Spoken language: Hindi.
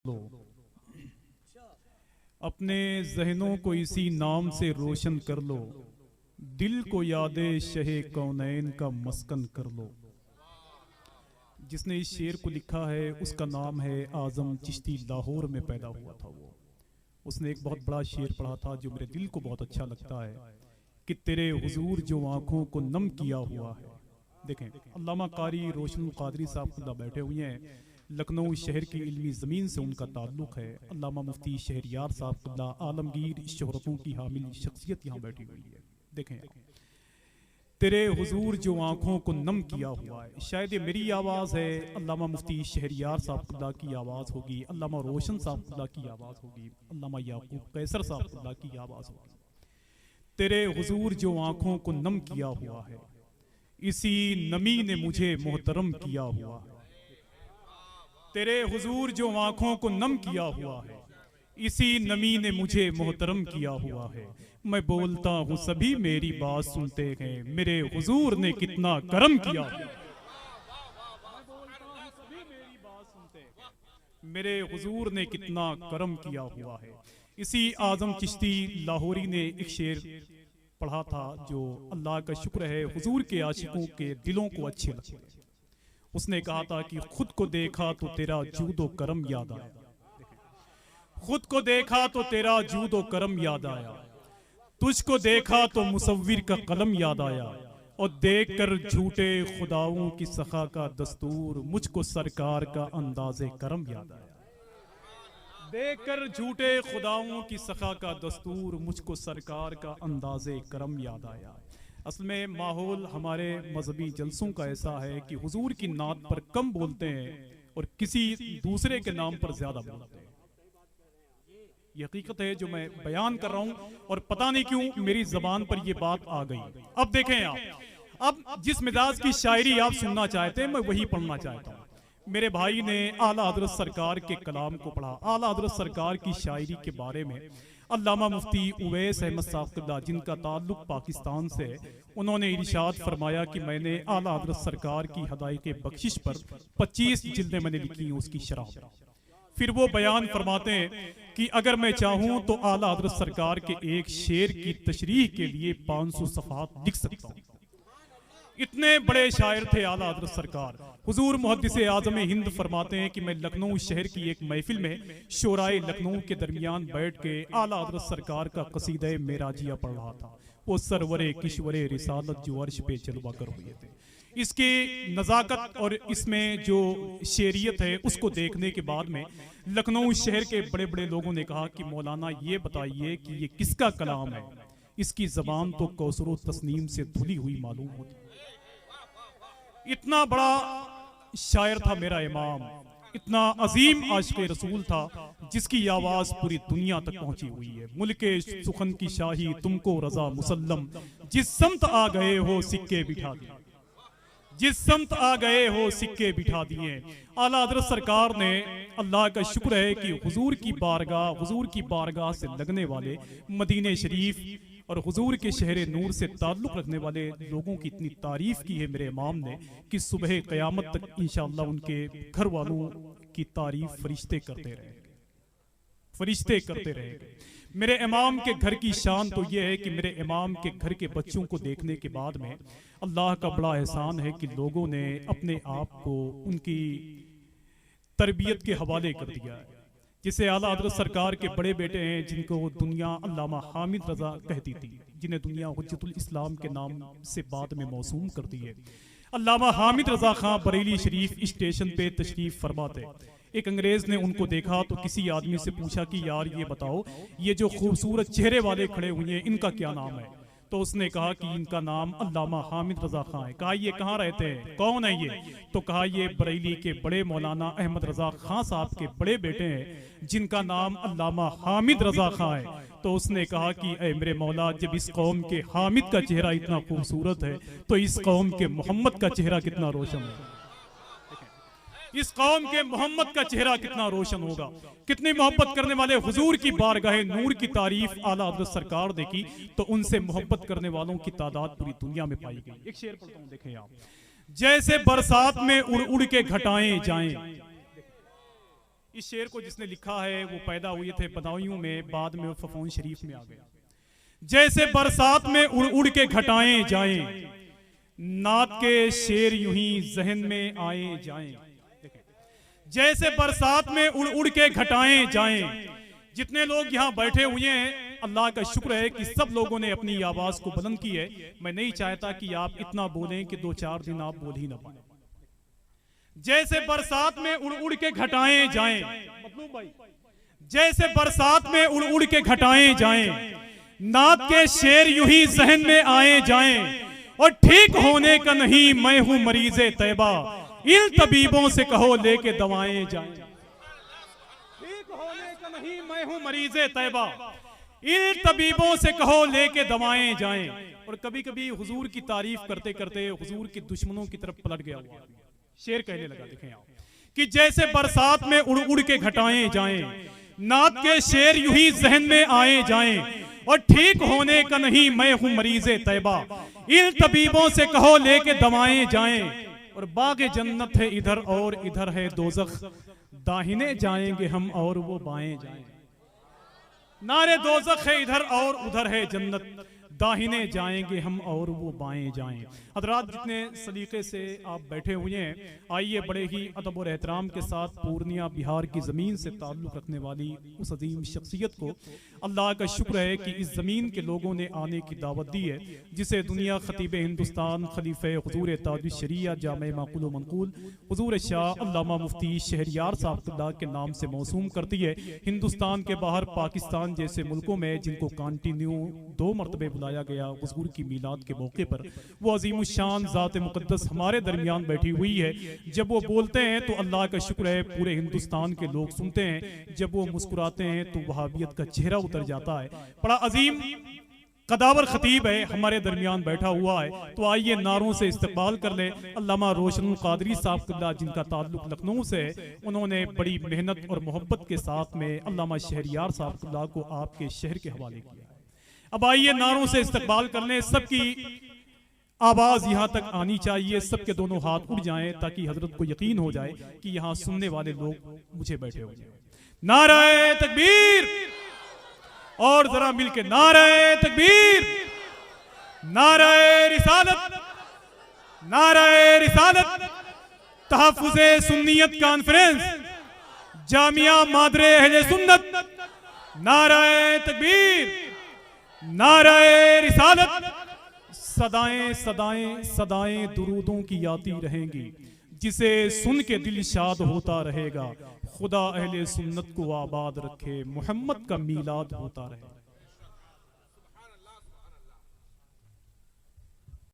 लो, अपने जहनों को इसी नाम से रोशन कर लो, दिल को यादे शहे कौनैन का मस्कन कर लो। जिसने इस शेर को लिखा है उसका नाम है आजम चिश्ती, लाहौर में पैदा हुआ था वो। उसने एक बहुत बड़ा शेर पढ़ा था जो मेरे दिल को बहुत अच्छा लगता है कि तेरे हुजूर जो आंखों को नम किया हुआ है। देखें, अल्लामा कारी रोशन कादरी साहब खुदा बैठे हुए हैं, लखनऊ शहर की इल्मी ज़मीन से उनका ताल्लुक़ है। अल्लामा मुफ्ती शहरियार साहब खुदा आलमगीर शोहरतों की हामिल शख्सियत यहाँ बैठी हुई है। देखें, तेरे हुजूर जो आंखों को नम किया हुआ है। शायद ये मेरी आवाज़ है, अल्लामा मुफ्ती शहरियार साहब खुदा की आवाज़ होगी, अल्लामा रोशन साहब खुदा की आवाज़ होगी, अल्लामा याकूब कैसर साहब खुदा की आवाज़ होगी। तेरे हुजूर जो आंखों को नम किया हुआ है, इसी नमी ने मुझे मोहतरम किया हुआ है। तेरे हुजूर जो आंखों को नम किया हुआ है, इसी नमी ने मुझे मोहतरम किया हुआ है। मैं बोलता हूँ सभी मेरी बात सुनते हैं, मेरे हुजूर ने कितना करम किया हुआ है। मेरे हुजूर ने कितना करम किया हुआ है। इसी आजम चिश्ती लाहौरी ने एक शेर पढ़ा था जो अल्लाह का शुक्र है हुजूर के आशिकों के दिलों को अच्छे लगते हैं। उसने कहा था कि खुद को देखा तो तेरा जूदो करम याद आया, खुद को देखा तो तेरा जूदो करम याद आया, तुझको देखा तो मुसव्विर का कलम याद आया, और देख कर झूठे खुदाओं की सखा का दस्तूर मुझको सरकार का अंदाज़े करम याद आया। देख कर झूठे खुदाओं की सखा का दस्तूर मुझको सरकार का अंदाज़े करम याद आया। असल में माहौल हमारे मजहबी जलसों का ऐसा है कि हुजूर की नात पर कम बोलते हैं और किसी दूसरे के नाम पर ज्यादा बोलते हैं। ये हकीकत है जो मैं बयान कर रहा हूं, और पता नहीं क्यों मेरी जबान पर यह बात आ गई। अब देखें आप, अब जिस मिजाज की शायरी आप सुनना चाहते हैं मैं वही पढ़ना चाहता हूं। मेरे भाई ने आला हजरत सरकार के कलाम को पढ़ा, आला हजरत सरकार की शायरी के बारे में। अल्लामा मुफ्ती उवैस अहमद साहब जिनका ताल्लुक पाकिस्तान से है, उन्होंने इरशाद फरमाया कि मैंने आला हजरत सरकार की हदायत बख्शिश पर 25 जिल्दें मैंने लिखी हैं उसकी शरह। फिर वो बयान फरमाते हैं कि अगर मैं चाहूं तो आला हजरत सरकार के एक शेर की तशरीह के लिए 500 सफ़हात लिख सकता हूं। इतने बड़े शायर थे आला हजरत सरकार। हुजूर मुहद्दिस आज़म हिंद फरमाते हैं कि मैं लखनऊ शहर की एक महफिल में शोराए लखनऊ के दरमियान बैठ के आला हजरत सरकार का कसीदा मेराजिया पढ़ रहा था। वो सरवरे किश्वरे रिसालत जो अर्श पे जलवा कर हुए थे। इसकी नज़ाकत और इसमें जो शेरियत है उसको देखने के बाद में लखनऊ शहर के बड़े बड़े लोगों ने कहा कि मौलाना ये बताइए कि ये किसका कलाम है, इसकी ज़बान तो कौसर तस्नीम से धुली हुई मालूम होती। इतना बड़ा शायर था मेरा इमाम, इतना अजीम आशिक़े रसूल था जिसकी आवाज पूरी दुनिया तक पहुंची हुई है। मुल्के सुखन की शाही तुमको रजा मुसल्लम, जिस समत आ गए हो सिक्के बिठा दिए, जिस समत आ गए हो सिक्के बिठा दिए। आला हज़रत सरकार ने, अल्लाह का शुक्र है कि हुजूर की बारगाह से लगने वाले मदीने शरीफ और हुजूर के शहर नूर से ताल्लुक़ रखने वाले लोगों की इतनी तारीफ़ की है मेरे इमाम ने कि सुबह क़यामत तक इंशाअल्लाह उनके घर वालों की तारीफ़ फरिश्ते करते रहेंगे, फरिश्ते करते रहेंगे। मेरे इमाम के घर की शान तो यह है कि मेरे इमाम के घर के बच्चों को देखने के बाद में अल्लाह का बड़ा एहसान है कि लोगों ने अपने आप को उनकी तरबियत के हवाले कर दिया है। जिसे आला हज़रत सरकार के बड़े बेटे हैं जिनको दुनिया अल्लामा हामिद रजा कहती थी, जिन्हें दुनिया हुज्जतुल इस्लाम के नाम से बाद में मौसूम कर दी है। अल्लामा हामिद रजा खां बरेली शरीफ स्टेशन पे तशरीफ फरमाते। एक अंग्रेज ने उनको देखा तो किसी आदमी से पूछा कि यार ये बताओ, ये जो खूबसूरत चेहरे वाले खड़े हुए हैं इनका क्या नाम है? तो उसने कहा कि इनका नाम अल्लामा हामिद रजा खां है। कहा ये कहाँ रहते हैं, कौन है ये? तो कहा ये बरेली के बड़े मौलाना अहमद रजा खां साहब के बड़े बेटे हैं जिनका नाम अल्लामा हामिद रजा खां है। तो उसने कहा कि ऐ मेरे मौला, जब इस कौम के हामिद का चेहरा इतना खूबसूरत है तो इस कौम के मोहम्मद का चेहरा कितना रोशन है, इस कौम के मोहम्मद का चेहरा कितना रोशन होगा। कितनी मोहब्बत करने वाले हुजूर की बारगाह नूर की तारीफ आला हज़रत सरकार ने की तो उनसे मोहब्बत करने वालों की तादाद पूरी दुनिया में पाई गई। एक शेर पढ़ता हूं, देखें आप। जैसे बरसात में उड़ उड़ के घटाएं जाएं, इस शेर को जिसने लिखा है वो पैदा हुए थे बदायूं में, बाद में वो फफून शरीफ में आ गया। जैसे बरसात में उड़ उड़ के घटाएं जाएं, नात के शेर यूं ही जहन में आए जाएं। जैसे बरसात में उड़ उड़ के घटाएं जाएं। जितने लोग यहाँ बैठे हुए हैं, अल्लाह का शुक्र है कि सब लोगों ने अपनी आवाज को बुलंद की है। मैं नहीं चाहता कि आप इतना बोलें कि 2-4 दिन आप बोल ही ना पाए। जैसे बरसात में उड़ उड़ के घटाएं जाएं, मतलब भाई, जैसे बरसात में उड़ उड़ के घटाएं जाएं, नात के शेर यूं ही जहन में आए जाएं। और ठीक होने का नहीं मैं हूं मरीज़े तैबा, इन तबीबों से कहो लेके दवाएं जाएं। ठीक होने का नहीं मैं हूं मरीज़े तैबा, इन तबीबों से कहो लेके दवाएं जाएं। और कभी कभी हुजूर की तारीफ करते करते हुजूर के दुश्मनों की तरफ पलट गया हुआ शेर कहने लगा, देखें आप, कि जैसे बरसात में उड़ उड़ के घटाएं जाएं, नात के शेर यूं ही जहन में आए जाएं। और ठीक होने का नहीं मैं हूं मरीज़े तैबा, इन तबीबों से कहो लेके दवाएं जाएं। और बागे जन्नत है इधर और इधर है दोज़ख, दाहिने जाएंगे हम और वो बाएं जाएंगे। नारे दोज़ख है इधर और उधर है जन्नत, दाहिने जाएंगे हम और वो बाएं जाएं। हज़रात, जितने सलीके से आप बैठे हुए हैं, आइए बड़े ही अदब और एहतराम के साथ पूर्णिया बिहार की ज़मीन से ताल्लुक़ रखने वाली उस अजीम शख्सियत को, अल्लाह का शुक्र है कि इस ज़मीन के लोगों ने आने की दावत दी है, जिसे दुनिया खतीब हिंदुस्तान खलीफे हुजूर ताजुल शरिया जामे माक़ूल व मनक़ूल हुजूर शाह अल्लामा मुफ्ती शहरियार साहब के नाम से मौसूम करती है। हिंदुस्तान के बाहर पाकिस्तान जैसे मुल्कों में जिनको कंटिन्यू 2 मरतबे बुलाया गया हुजूर की मीलाद के मौके पर, वो अजीम शान ज़ात मुक़द्दस हमारे दरमियान बैठी हुई है। जब वो बोलते हैं तो अल्लाह का शुक्र है पूरे हिंदुस्तान के लोग सुनते हैं। जब वो मुस्कुराते हैं तो वहाबियत का चेहरा उतर जाता है। बड़ा अजीम कदावर खतीब है हमारे दरमियान बैठा हुआ है। तो आइए नारों से इस्तकबाल कर ले अल्लामा रोशन कादरी साहब, जिनका ताल्लुक लखनऊ से है। उन्होंने बड़ी मेहनत और मोहब्बत के साथ में अल्लामा शहरियार साहब को आपके शहर के हवाले किया। अब आइए नारों से इस्तकबाल कर लें। सबकी आवाज यहाँ तक आनी चाहिए, सबके दोनों हाथ उठ जाएं ताकि हजरत को यकीन हो जाए कि यहाँ सुनने वाले लोग मुझे बैठे हुए हैं। नारे तकबीर, और जरा मिलके नारे तकबीर, नारे रिसालत, नारे रिसालत। तहफ़्फ़ुज़े सुन्नियत कॉन्फ्रेंस जामिया मादरे अहले सुन्नत, नारे तकबीर, नारे रिसालत। सदाएं सदाएं सदाएं दुरूदों की आती रहेंगी, जिसे सुन के दिल शाद होता रहेगा। खुदा अहले सुन्नत को आबाद रखे, मोहम्मद का मीलाद होता रहेगा।